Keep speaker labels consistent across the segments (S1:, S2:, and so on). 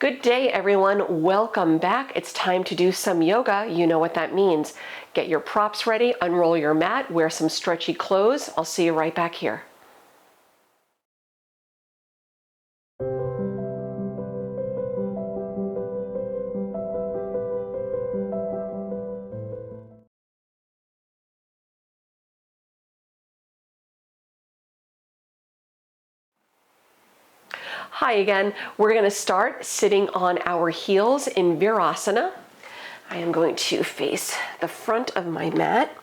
S1: Good day, everyone. Welcome back. It's time to do some yoga. You know what that means. Get your props ready, unroll your mat, wear some stretchy clothes. I'll see you right back here. Hi again. We're going to start sitting on our heels in Virasana. I am going to face the front of my mat.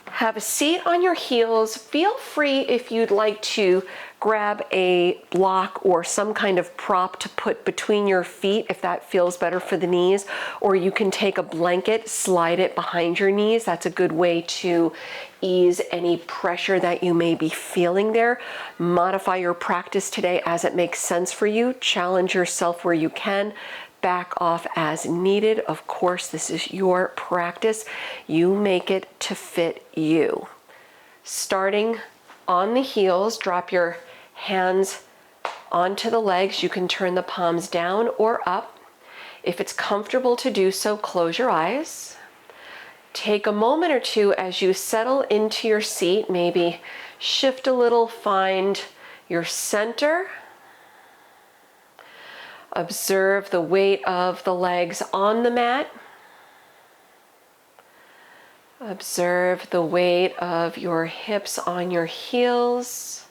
S1: Have a seat on your heels. Feel free if you'd like to grab a block or some kind of prop to put between your feet if that feels better for the knees, or you can take a blanket, slide it behind your knees. That's a good way to ease any pressure that you may be feeling there. Modify your practice today as it makes sense for you. Challenge yourself where you can. Back off as needed. Of course, this is your practice. You make it to fit you. Starting on the heels, drop your hands onto the legs. You can turn the palms down or up. If it's comfortable to do so, close your eyes. Take a moment or two as you settle into your seat. Maybe shift a little, find your center. Observe the weight of the legs on the mat. Observe the weight of your hips on your heels.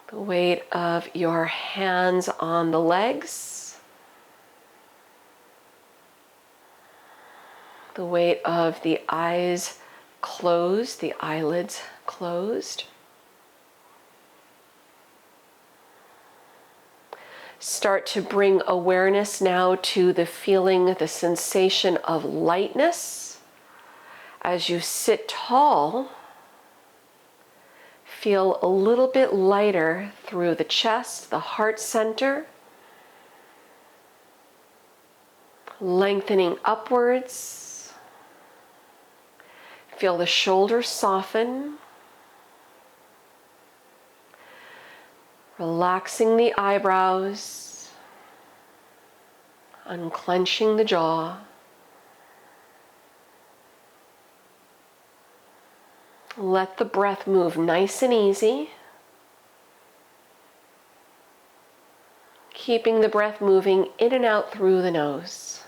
S1: The weight of your hands on the legs. The weight of the eyes closed, the eyelids closed. Start to bring awareness now to the feeling, the sensation of lightness. As you sit tall, feel a little bit lighter through the chest, the heart center, lengthening upwards. Feel the shoulders soften. Relaxing the eyebrows, unclenching the jaw. Let the breath move nice and easy. Keeping the breath moving in and out through the nose.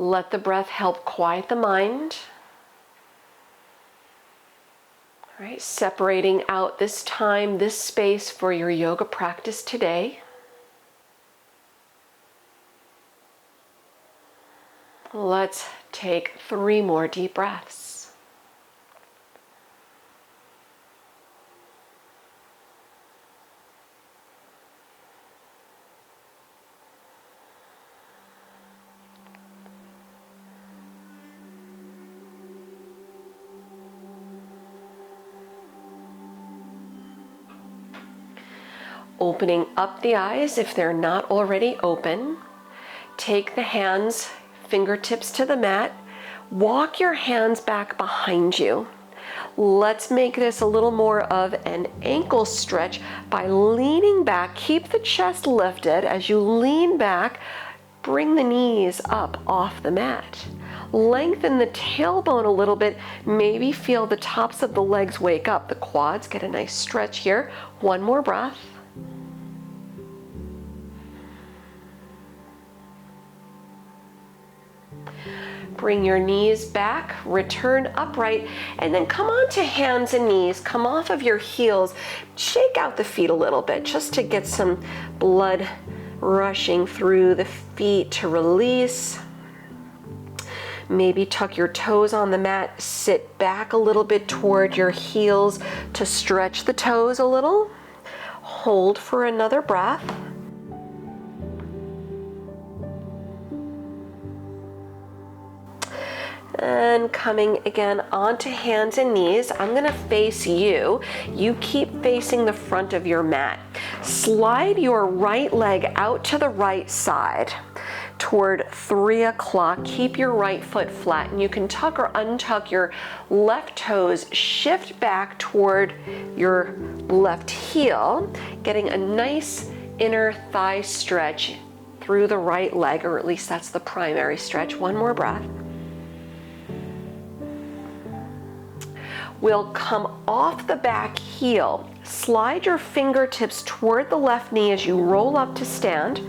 S1: Let the breath help quiet the mind. All right, separating out this time, this space for your yoga practice today. Let's take 3 more deep breaths. Opening up the eyes if they're not already open. Take the hands, fingertips to the mat. Walk your hands back behind you. Let's make this a little more of an ankle stretch by leaning back. Keep the chest lifted as you lean back. Bring the knees up off the mat. Lengthen the tailbone a little bit. Maybe feel the tops of the legs wake up. The quads get a nice stretch here. 1 more breath. Bring your knees back, return upright, and then come on to hands and knees. Come off of your heels. Shake out the feet a little bit just to get some blood rushing through the feet to release. Maybe tuck your toes on the mat. Sit back a little bit toward your heels to stretch the toes a little. Hold for another breath. And coming again onto hands and knees, I'm gonna face you. You keep facing the front of your mat. Slide your right leg out to the right side toward 3 o'clock. Keep your right foot flat, and you can tuck or untuck your left toes. Shift back toward your left heel, getting a nice inner thigh stretch through the right leg, or at least that's the primary stretch. One more breath. We'll come off the back heel. Slide your fingertips toward the left knee as you roll up to stand.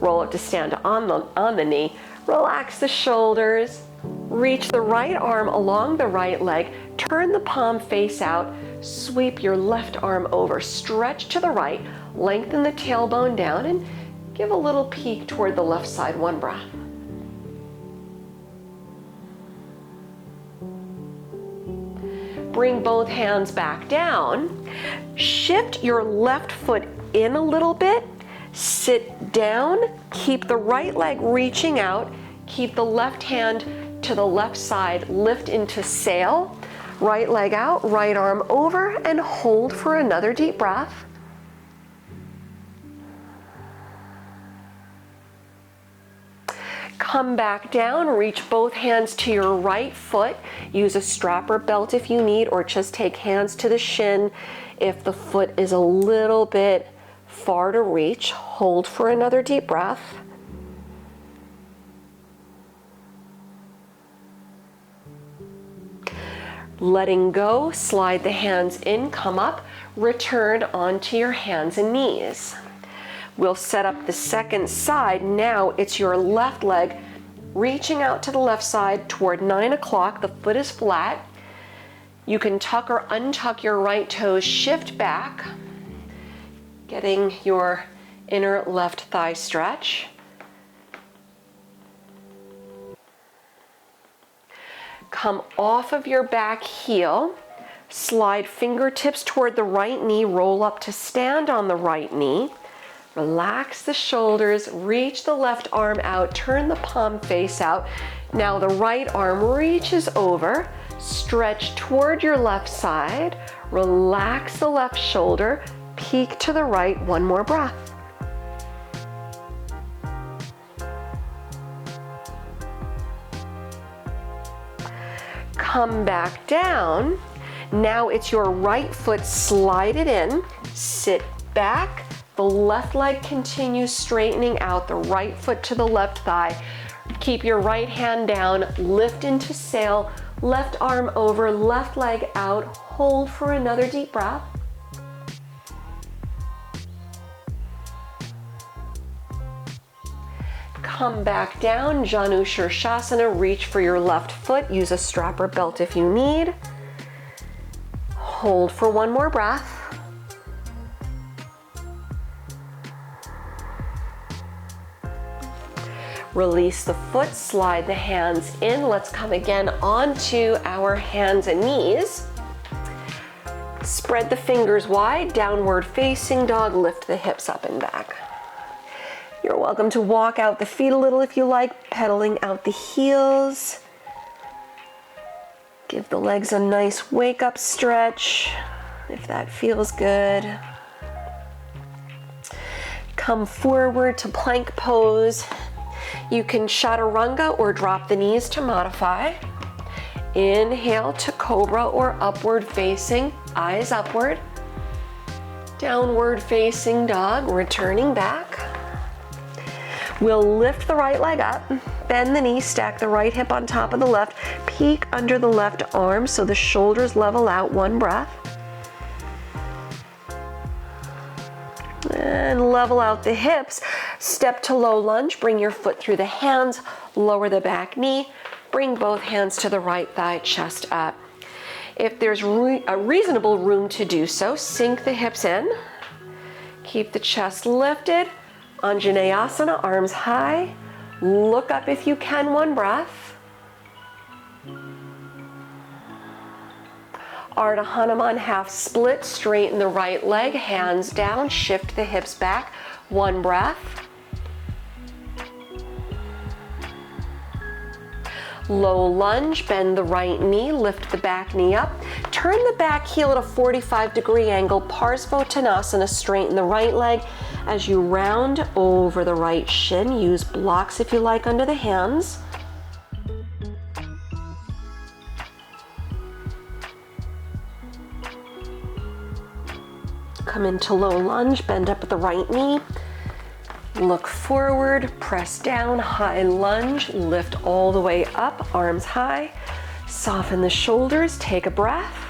S1: Roll up to stand on the knee. Relax the shoulders. Reach the right arm along the right leg. Turn the palm face out. Sweep your left arm over. Stretch to the right. Lengthen the tailbone down and give a little peek toward the left side. One breath. Bring both hands back down. Shift your left foot in a little bit. Sit down. Keep the right leg reaching out. Keep the left hand to the left side. Lift into sail. Right leg out, right arm over, and hold for another deep breath. Come back down, reach both hands to your right foot. Use a strap or belt if you need, or just take hands to the shin if the foot is a little bit far to reach. Hold for another deep breath. Letting go, slide the hands in, come up, return onto your hands and knees. We'll set up the second side. Now it's your left leg reaching out to the left side toward 9 o'clock. The foot is flat. You can tuck or untuck your right toes, shift back, getting your inner left thigh stretch. Come off of your back heel, slide fingertips toward the right knee, roll up to stand on the right knee. Relax the shoulders, reach the left arm out, turn the palm face out. Now the right arm reaches over, stretch toward your left side, relax the left shoulder, peek to the right, one more breath. Come back down. Now it's your right foot, slide it in, sit back. The left leg continues straightening out, the right foot to the left thigh. Keep your right hand down, lift into sail, left arm over, left leg out. Hold for another deep breath. Come back down, Janu Shirshasana. Reach for your left foot. Use a strap or belt if you need. Hold for one more breath. Release the foot, slide the hands in. Let's come again onto our hands and knees. Spread the fingers wide, downward facing dog. Lift the hips up and back. You're welcome to walk out the feet a little if you like, pedaling out the heels. Give the legs a nice wake up stretch if that feels good. Come forward to plank pose. You can chaturanga or drop the knees to modify. Inhale to cobra or upward facing, eyes upward. Downward facing dog, returning back. We'll lift the right leg up, bend the knee, stack the right hip on top of the left, peek under the left arm so the shoulders level out, one breath. And level out the hips. Step to low lunge, bring your foot through the hands, lower the back knee, bring both hands to the right thigh, chest up. If there's a reasonable room to do so, sink the hips in. Keep the chest lifted. Anjaneyasana, arms high. Look up if you can, one breath. Ardha Hanuman, half split, straighten the right leg, hands down, shift the hips back, one breath. Low lunge, bend the right knee, lift the back knee up, Turn the back heel at a 45-degree angle, Parsvottanasana, straighten the right leg as you round over the right shin. Use blocks if you like under the hands. Come into low lunge, bend up at the right knee. Look forward, press down, high lunge, lift all the way up, arms high. Soften the shoulders, take a breath.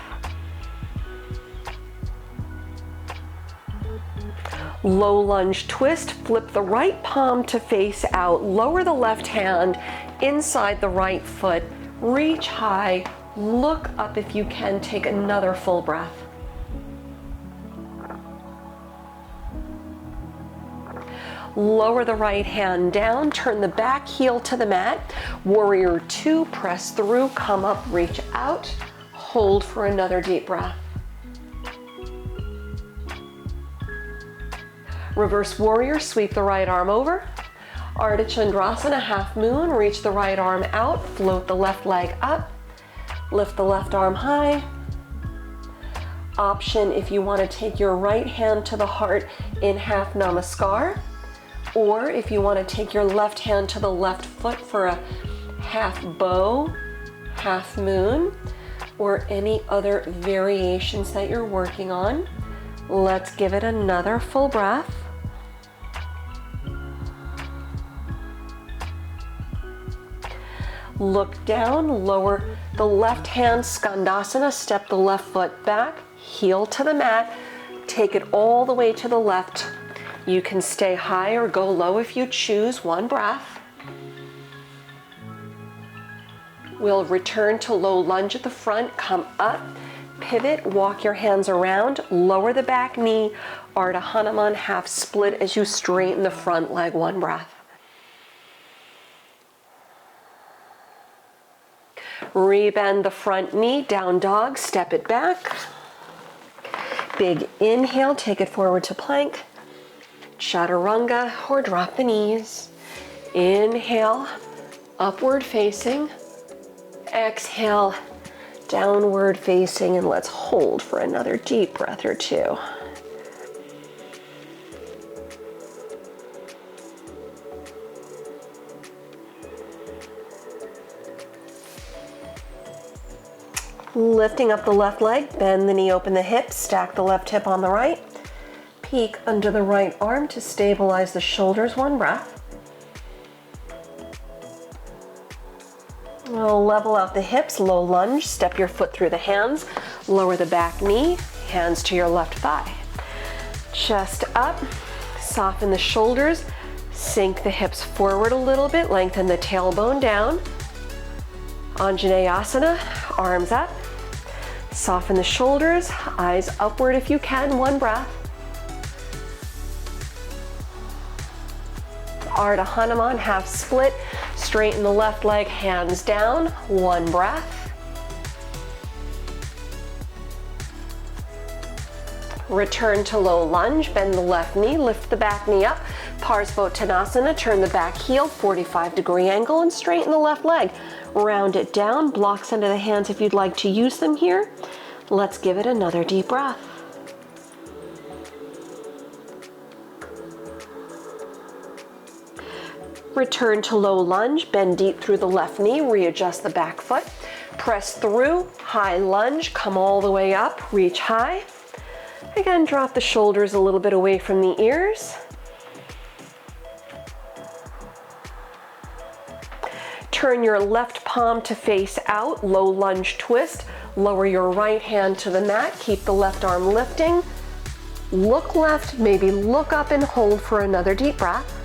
S1: Low lunge twist, flip the right palm to face out, lower the left hand inside the right foot, reach high, look up if you can, take another full breath. Lower the right hand down, turn the back heel to the mat. Warrior two, press through, come up, reach out, hold for another deep breath. Reverse warrior, sweep the right arm over. Ardha Chandrasana, half moon, reach the right arm out, float the left leg up, lift the left arm high. Option if you want to take your right hand to the heart in half namaskar, or if you want to take your left hand to the left foot for a half bow, half moon, or any other variations that you're working on. Let's give it another full breath. Look down, lower the left hand, Skandasana, step the left foot back, heel to the mat, take it all the way to the left. You can stay high or go low if you choose, one breath. We'll return to low lunge at the front, come up, pivot, walk your hands around, lower the back knee, Ardha Hanuman, half split as you straighten the front leg, one breath. Rebend the front knee, down dog, step it back. Big inhale, take it forward to plank. Chaturanga, or drop the knees. Inhale, upward facing. Exhale, downward facing, and let's hold for another deep breath or two. Lifting up the left leg, bend the knee, open the hips, stack the left hip on the right. Peek under the right arm to stabilize the shoulders, one breath. We'll level out the hips, low lunge, step your foot through the hands, lower the back knee, hands to your left thigh. Chest up, soften the shoulders, sink the hips forward a little bit, lengthen the tailbone down. Anjaneyasana, arms up, soften the shoulders, eyes upward if you can, one breath. Ardha Hanuman, half split, straighten the left leg, hands down, one breath. Return to low lunge, bend the left knee, lift the back knee up, Parsvottanasana, turn the back heel, 45-degree angle, and straighten the left leg. Round it down, blocks under the hands if you'd like to use them here. Let's give it another deep breath. Return to low lunge, bend deep through the left knee, readjust the back foot, press through, high lunge, come all the way up, reach high. Again, drop the shoulders a little bit away from the ears. Turn your left palm to face out, low lunge twist, lower your right hand to the mat, keep the left arm lifting. Look left, maybe look up and hold for another deep breath.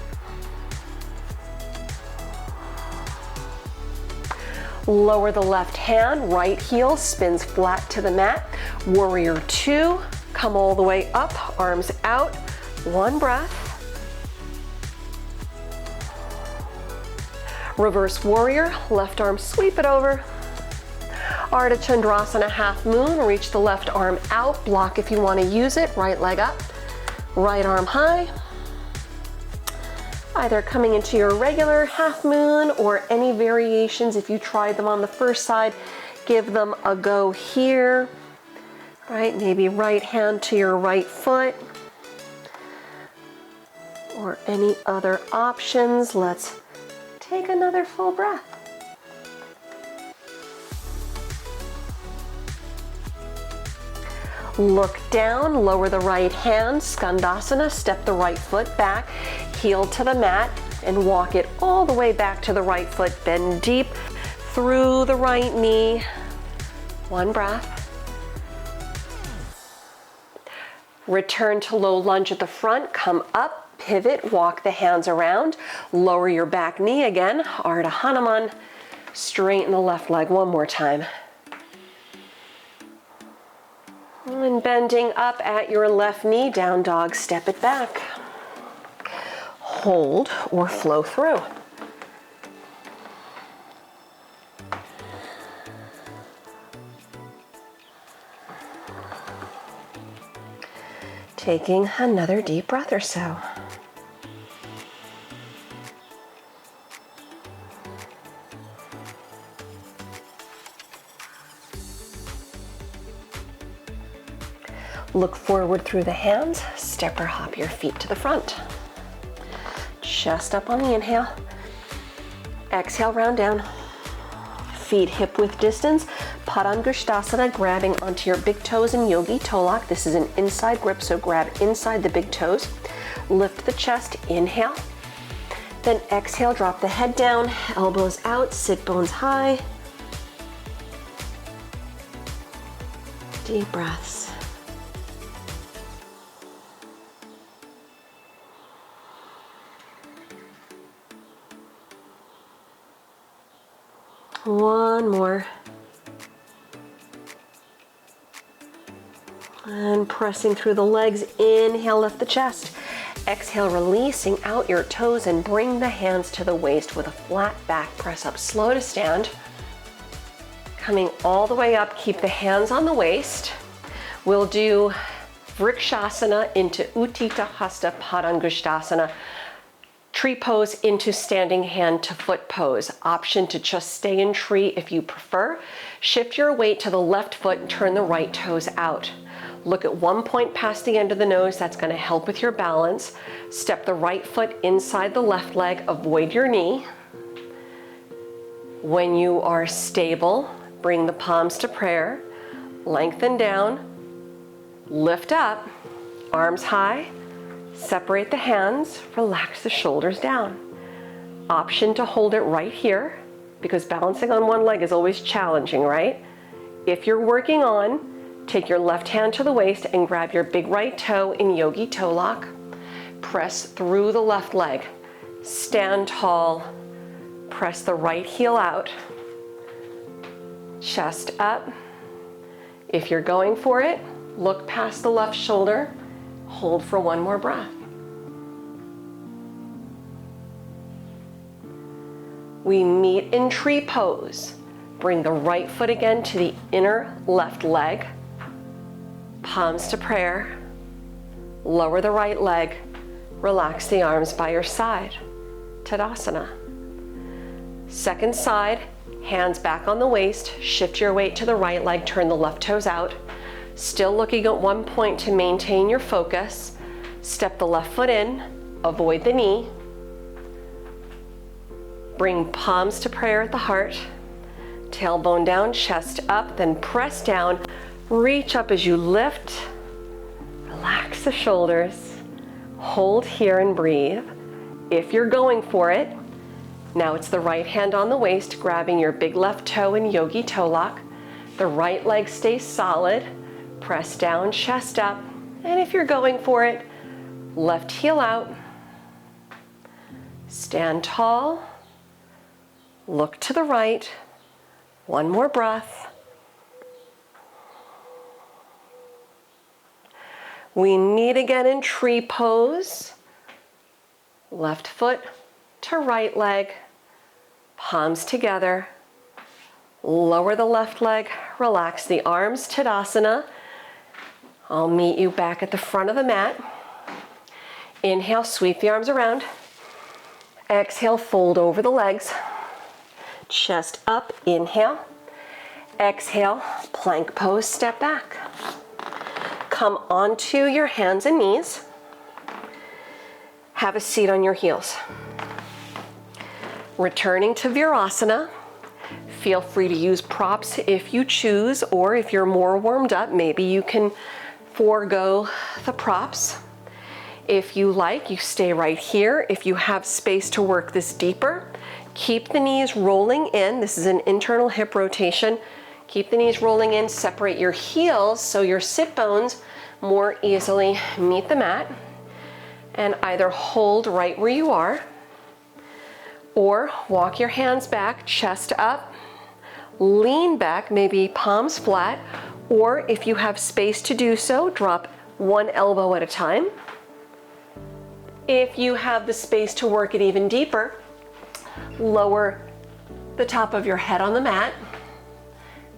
S1: Lower the left hand, right heel spins flat to the mat. Warrior two, come all the way up, arms out, one breath. Reverse warrior, left arm sweep it over. Ardha Chandrasana, half moon, reach the left arm out, block if you want to use it, right leg up, right arm high. Either coming into your regular half moon or any variations. If you tried them on the first side, give them a go here. right? Maybe right hand to your right foot or any other options. Let's take another full breath. Look down, lower the right hand, Skandasana, step the right foot back, heel to the mat, and walk it all the way back to the right foot. Bend deep through the right knee. One breath. Return to low lunge at the front, come up, pivot, walk the hands around, lower your back knee again, Ardha Hanuman, straighten the left leg one more time. And bending up at your left knee, down dog, step it back. Hold or flow through. Taking another deep breath or so. Look forward through the hands, step or hop your feet to the front. Chest up on the inhale. Exhale, round down. Feet hip width distance. Padangusthasana, grabbing onto your big toes in Yogi Toe Lock. This is an inside grip, so grab inside the big toes. Lift the chest, inhale. Then exhale, drop the head down, elbows out, sit bones high. Deep breaths. One more. And pressing through the legs, inhale, lift the chest. Exhale, releasing out your toes and bring the hands to the waist with a flat back. Press up slow to stand. Coming all the way up, keep the hands on the waist. We'll do Vrikshasana into Utthita Hasta Padangusthasana. Tree pose into standing hand to foot pose. Option to just stay in tree if you prefer. Shift your weight to the left foot and turn the right toes out. Look at one point past the end of the nose. That's going to help with your balance. Step the right foot inside the left leg. Avoid your knee. When you are stable, bring the palms to prayer. Lengthen down. Lift up. Arms high. Separate the hands, relax the shoulders down. Option to hold it right here, because balancing on one leg is always challenging, right? If you're working on, take your left hand to the waist and grab your big right toe in Yogi Toe Lock. Press through the left leg. Stand tall. Press the right heel out. Chest up. If you're going for it, look past the left shoulder. Hold for one more breath. We meet in tree pose. Bring the right foot again to the inner left leg. Palms to prayer. Lower the right leg. Relax the arms by your side. Tadasana. Second side, hands back on the waist. Shift your weight to the right leg. Turn the left toes out. Still looking at one point to maintain your focus. Step the left foot in, avoid the knee. Bring palms to prayer at the heart. Tailbone down, chest up, then press down. Reach up as you lift. Relax the shoulders. Hold here and breathe. If you're going for it, now it's the right hand on the waist, grabbing your big left toe in Yogi Toe Lock. The right leg stays solid. Press down, chest up, and if you're going for it, left heel out. Stand tall, look to the right. One more breath. We meet again in tree pose. Left foot to right leg, palms together. Lower the left leg, relax the arms, Tadasana. I'll meet you back at the front of the mat. Inhale, sweep the arms around. Exhale, fold over the legs. Chest up, inhale. Exhale, plank pose, step back. come onto your hands and knees. Have a seat on your heels. Returning to Virasana. Feel free to use props if you choose, or if you're more warmed up, maybe you can forego the props. If you like, you stay right here. If you have space to work this deeper, keep the knees rolling in. This is an internal hip rotation. Keep the knees rolling in, separate your heels so your sit bones more easily meet the mat. And either hold right where you are, or walk your hands back, chest up, lean back, maybe palms flat, or if you have space to do so, drop one elbow at a time. If you have the space to work it even deeper, lower the top of your head on the mat,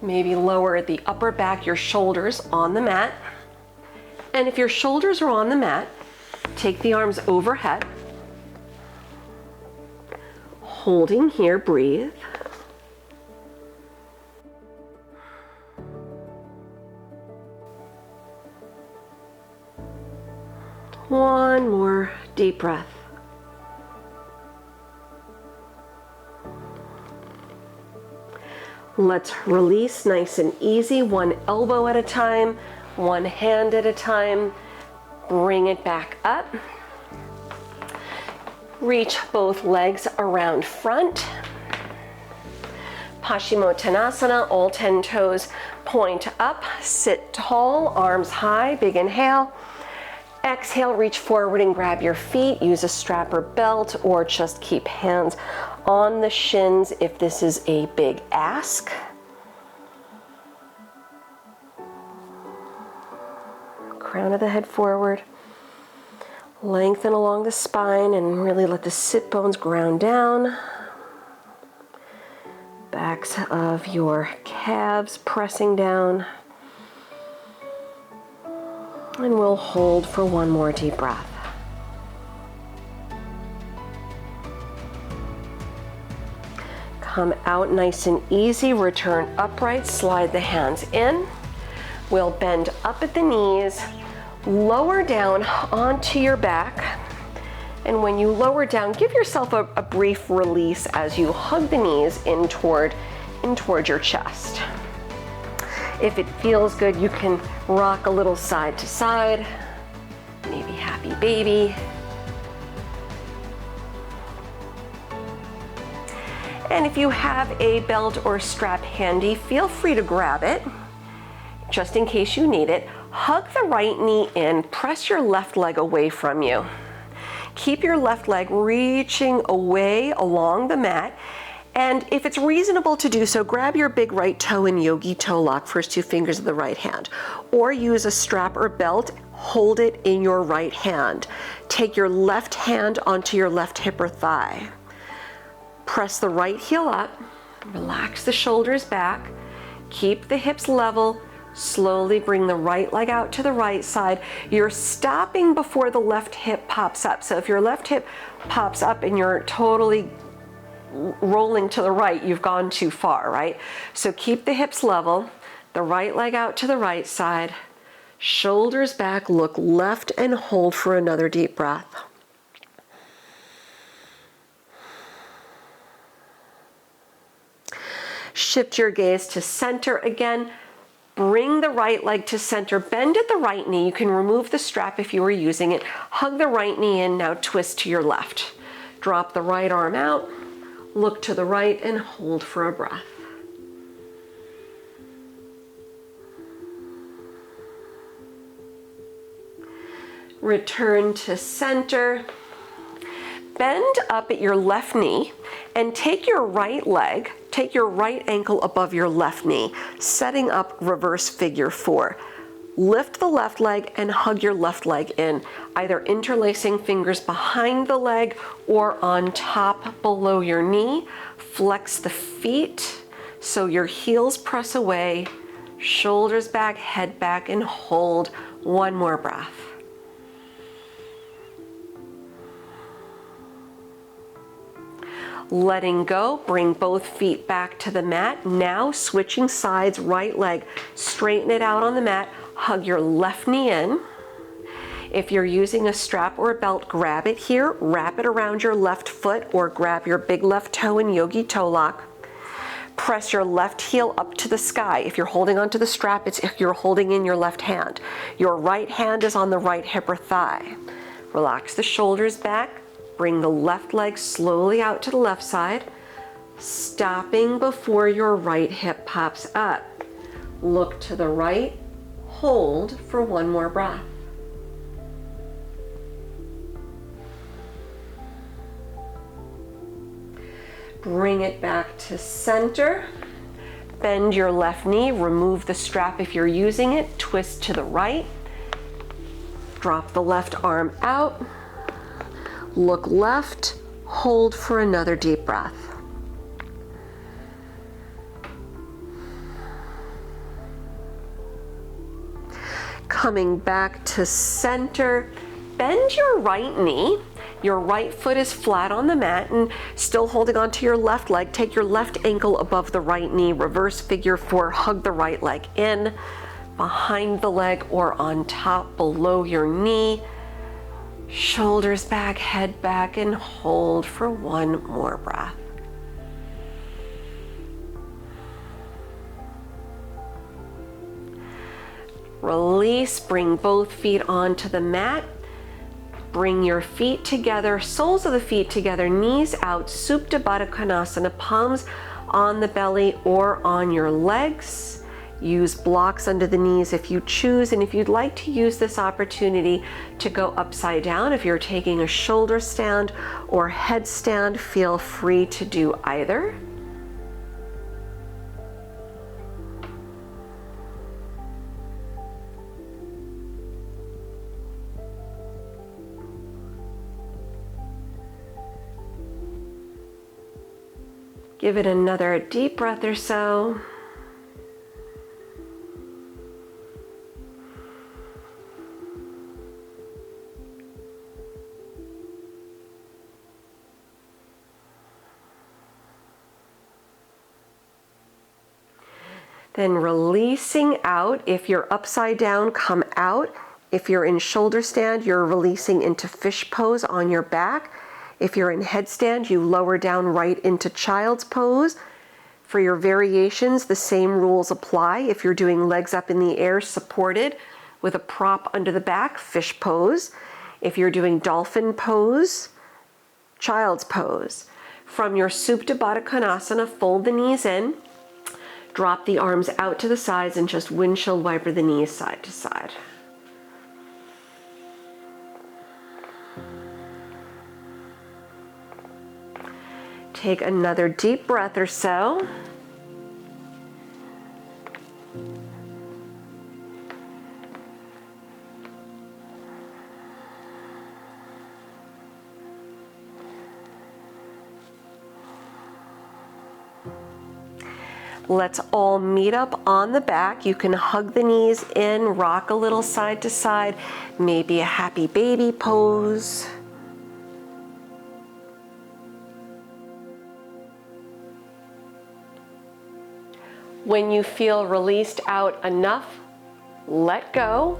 S1: maybe lower the upper back, your shoulders on the mat. And if your shoulders are on the mat, take the arms overhead, holding here, breathe. One more deep breath. Let's release nice and easy, one elbow at a time, one hand at a time. Bring it back up. Reach both legs around front. Paschimottanasana, all 10 toes point up, sit tall, arms high, big inhale. Exhale, reach forward and grab your feet. Use a strap or belt, or just keep hands on the shins if this is a big ask. Crown of the head forward. Lengthen along the spine and really let the sit bones ground down. Backs of your calves pressing down. And we'll hold for one more deep breath. Come out nice and easy, return upright, slide the hands in. We'll bend up at the knees, lower down onto your back. And when you lower down, give yourself a brief release as you hug the knees in toward your chest. If it feels good, you can rock a little side to side, maybe happy baby. And if you have a belt or strap handy, feel free to grab it, just in case you need it. Hug the right knee in, press your left leg away from you. Keep your left leg reaching away along the mat. And if it's reasonable to do so, grab your big right toe in yogi toe lock, first two fingers of the right hand, or use a strap or belt, hold it in your right hand. Take your left hand onto your left hip or thigh. Press the right heel up, relax the shoulders back, keep the hips level, slowly bring the right leg out to the right side. You're stopping before the left hip pops up. So if your left hip pops up and you're totally rolling to the right, you've gone too far, right? So keep the hips level, the right leg out to the right side, shoulders back, look left and hold for another deep breath. Shift your gaze to center again. Bring the right leg to center, bend at the right knee. You can remove the strap if you were using it. Hug the right knee in, now twist to your left. Drop the right arm out, look to the right and hold for a breath. Return to center. Bend up at your left knee and take your right leg, take your right ankle above your left knee, setting up reverse figure 4. Lift the left leg and hug your left leg in, either interlacing fingers behind the leg or on top below your knee. Flex the feet so your heels press away, shoulders back, head back, and hold. One more breath. Letting go, bring both feet back to the mat. Now switching sides, right leg, straighten it out on the mat. Hug your left knee in. If you're using a strap or a belt, grab it here, wrap it around your left foot, or grab your big left toe in yogi toe lock. Press your left heel up to the sky. If you're holding onto the strap, it's if you're holding in your left hand. Your right hand is on the right hip or thigh. Relax the shoulders back. Bring the left leg slowly out to the left side, stopping before your right hip pops up. Look to the right, hold for one more breath. Bring it back to center. Bend your left knee, remove the strap if you're using it, twist to the right. Drop the left arm out. Look left, hold for another deep breath. Coming back to center, bend your right knee. Your right foot is flat on the mat and still holding onto your left leg. Take your left ankle above the right knee, reverse figure four, hug the right leg in, behind the leg or on top below your knee. Shoulders back, head back, and hold for one more breath. Release, bring both feet onto the mat. Bring your feet together, soles of the feet together, knees out, Supta Baddha Konasana, palms on the belly or on your legs. Use blocks under the knees if you choose, and if you'd like to use this opportunity to go upside down, if you're taking a shoulder stand or headstand, feel free to do either. Give it another deep breath or so. Then releasing out. If you're upside down, come out. If you're in shoulder stand, you're releasing into fish pose on your back. If you're in headstand, you lower down right into child's pose. For your variations, the same rules apply. If you're doing legs up in the air supported with a prop under the back, fish pose. If you're doing dolphin pose, child's pose. From your Supta Baddha Konasana, fold the knees in, drop the arms out to the sides, and just windshield wiper the knees side to side. Take another deep breath or so. Let's all meet up on the back. You can hug the knees in, rock a little side to side, maybe a happy baby pose. When you feel released out enough, let go.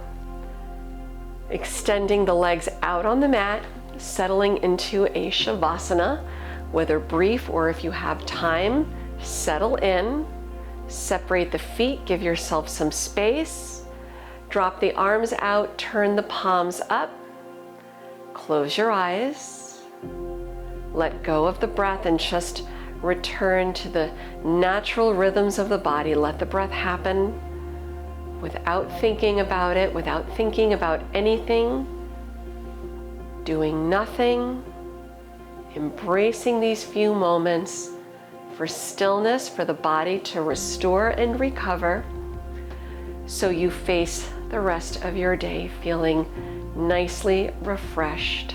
S1: Extending the legs out on the mat, settling into a Shavasana, whether brief or if you have time, settle in. Separate the feet, give yourself some space. Drop the arms out, turn the palms up. Close your eyes. Let go of the breath and just return to the natural rhythms of the body. Let the breath happen without thinking about it, without thinking about anything, doing nothing, embracing these few moments for stillness, for the body to restore and recover, so you face the rest of your day feeling nicely refreshed.